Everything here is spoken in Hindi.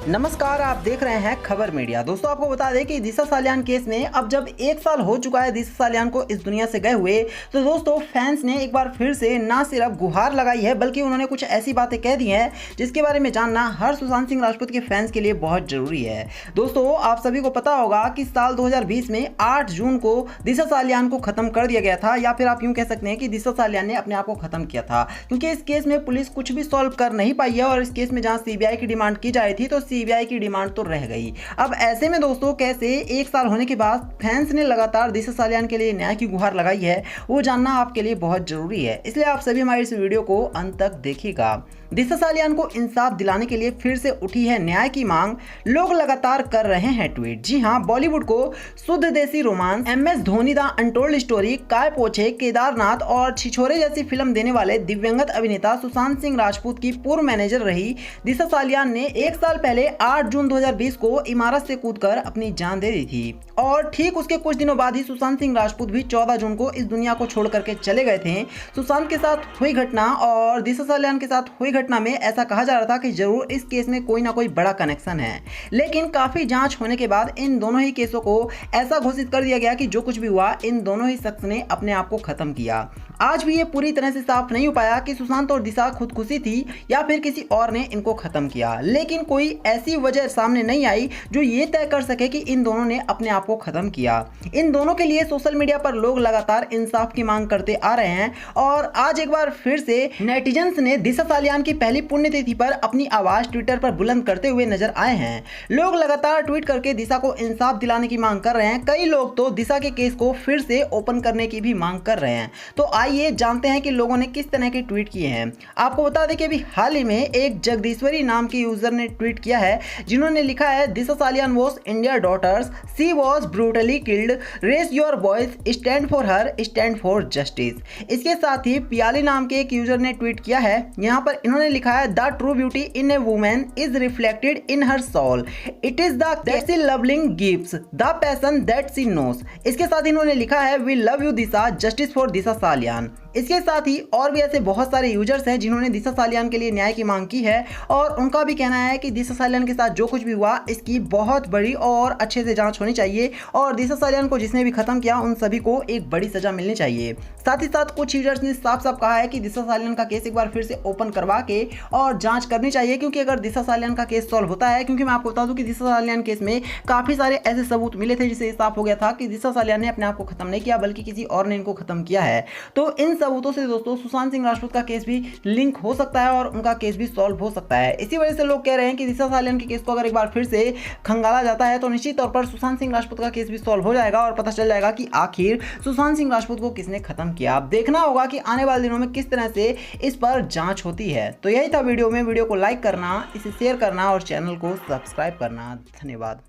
नमस्कार, आप देख रहे हैं खबर मीडिया। दोस्तों, आपको बता दें कि दिशा सालियान केस में अब जब 1 साल हो चुका है दिशा सालियान को इस दुनिया से गए हुए, तो दोस्तों फैंस ने एक बार फिर से ना सिर्फ गुहार लगाई है बल्कि उन्होंने कुछ ऐसी बातें कह दी हैं जिसके बारे में जानना हर सुशांत सिंह राजपूत के फैंस के लिए बहुत जरूरी है। दोस्तों, आप सभी को पता होगा कि साल 2020 में 8 जून को दिशा सालियान को खत्म कर दिया गया था, या फिर आप यूं कह सकते हैं कि दिशा सालियान ने अपने आप को खत्म किया था, क्योंकि इस केस में पुलिस कुछ भी सॉल्व कर नहीं पाई है और इस केस में जहां सीबीआई की डिमांड की जा रही थी तो सीबीआई की डिमांड तो रह गई। अब ऐसे में दोस्तों कैसे 1 साल होने के बाद फैंस ने लगातार दिशा सालियान के लिए न्याय की गुहार लगाई है, वो जानना आपके लिए बहुत जरूरी है, इसलिए आप सभी हमारी इस वीडियो को अंत तक देखिएगा। दिशा सालियान को इंसाफ दिलाने के लिए फिर से उठी है न्याय की मांग, लोग लगातार कर रहे हैं ट्वीट। जी हां, बॉलीवुड को शुद्ध देसी romance, MS Dhoni the untold story, काय पोछे, केदारनाथ और छिछोरे जैसी फिल्म देने वाले दिव्यंगत अभिनेता सुशांत सिंह राजपूत की पूर्व मैनेजर रही दिशा सालियान ने 1 साल पहले 8 जून 2020 को इमारत से कूदकर अपनी जान दे दी थी, और ठीक उसके कुछ दिनों बाद ही सुशांत सिंह राजपूत भी 14 जून को इस दुनिया को छोड़ करके चले गए थे। सुशांत के साथ हुई घटना और दिशा सालियान के साथ हुई घटना में ऐसा कहा जा रहा था कि जरूर इस केस में कोई ना कोई बड़ा कनेक्शन है, लेकिन काफी जांच होने के बाद इन दोनों ही केसों को ऐसा घोषित कर दिया गया कि जो कुछ भी हुआ इन दोनों ही शख्स ने अपने आप को खत्म किया। आज भी ये पूरी तरह से साफ नहीं हो पाया कि सुशांत और दिशा खुदकुशी थी या फिर किसी और ने इनको खत्म किया, लेकिन कोई ऐसी वजह सामने नहीं आई जो ये तय कर सके कि इन दोनों ने अपने आप को खत्म किया। इन दोनों के लिए सोशल मीडिया पर लोग लगातार इंसाफ की मांग करते आ रहे हैं, और आज एक बार फिर से नेटिजन्स ने दिशा सालियान की पहली पुण्यतिथि पर अपनी आवाज ट्विटर पर बुलंद करते हुए नजर आए हैं। लोग लगातार ट्वीट करके दिशा को इंसाफ दिलाने की मांग कर रहे हैं। कई लोग तो दिशा के केस को फिर से ओपन करने की भी मांग कर रहे हैं। तो आइए जानते हैं कि लोगों ने किस तरह के ट्वीट किए हैं। आपको बता दें कि अभी हाल ही में एक जगदीश्वरी नाम की यूजर ने ट्वीट किया है, जिन्होंने लिखा है, Disha Salian was India daughters, she was brutally killed, raise your voice, stand for her, stand for justice. इसके साथ ही पियाली नाम के एक यूजर ने ट्वीट किया है, यहाँ पर इन्होंने लिखा है, the true beauty in a women is reflected in her soul, it is that she lovingly gives the passion that she knows. इसके साथ इन्होंने लिखा है, we love you Disha, justice for Disha Salian. इसके साथ ही और भी ऐसे बहुत सारे यूजर्स हैं जिन्होंने दिशा सालियान के लिए न्याय की मांग की है, और उनका भी कहना है कि दिशा सालियान के साथ जो कुछ भी हुआ इसकी बहुत बड़ी और अच्छे से जांच होनी चाहिए, और दिशा सालियान को जिसने भी खत्म किया उन सभी को एक बड़ी सजा मिलनी चाहिए। साथ ही साथ कुछ यूजर्स ने साफ साफ कहा है कि दिशा सालियान का केस एक बार फिर से ओपन करवा के और जांच करनी चाहिए, क्योंकि अगर दिशा सालियान का केस सॉल्व होता है, क्योंकि मैं आपको बता दूं कि दिशा सालियान केस में काफी सारे ऐसे सबूत मिले थे जिससे साफ हो गया था कि दिशा सालियान ने अपने आप को खत्म नहीं किया बल्कि किसी और ने इनको खत्म किया है। तो इन सबूतों से दोस्तों सुशांत सिंह राजपूत का केस भी लिंक हो सकता है और उनका केस भी सॉल्व हो सकता है। इसी वजह से लोग कह रहे हैं कि दिशा सालियान के केस को अगर एक बार फिर से खंगाला जाता है तो निश्चित तौर पर सुशांत सिंह राजपूत का केस भी सॉल्व हो जाएगा और पता चल जाएगा कि आखिर सुशांत सिंह राजपूत को किसने खत्म किया। अब देखना होगा कि आने वाले दिनों में किस तरह से इस पर जांच होती है। तो यही था वीडियो में। वीडियो को लाइक करना, इसे शेयर करना और चैनल को सब्सक्राइब करना। धन्यवाद।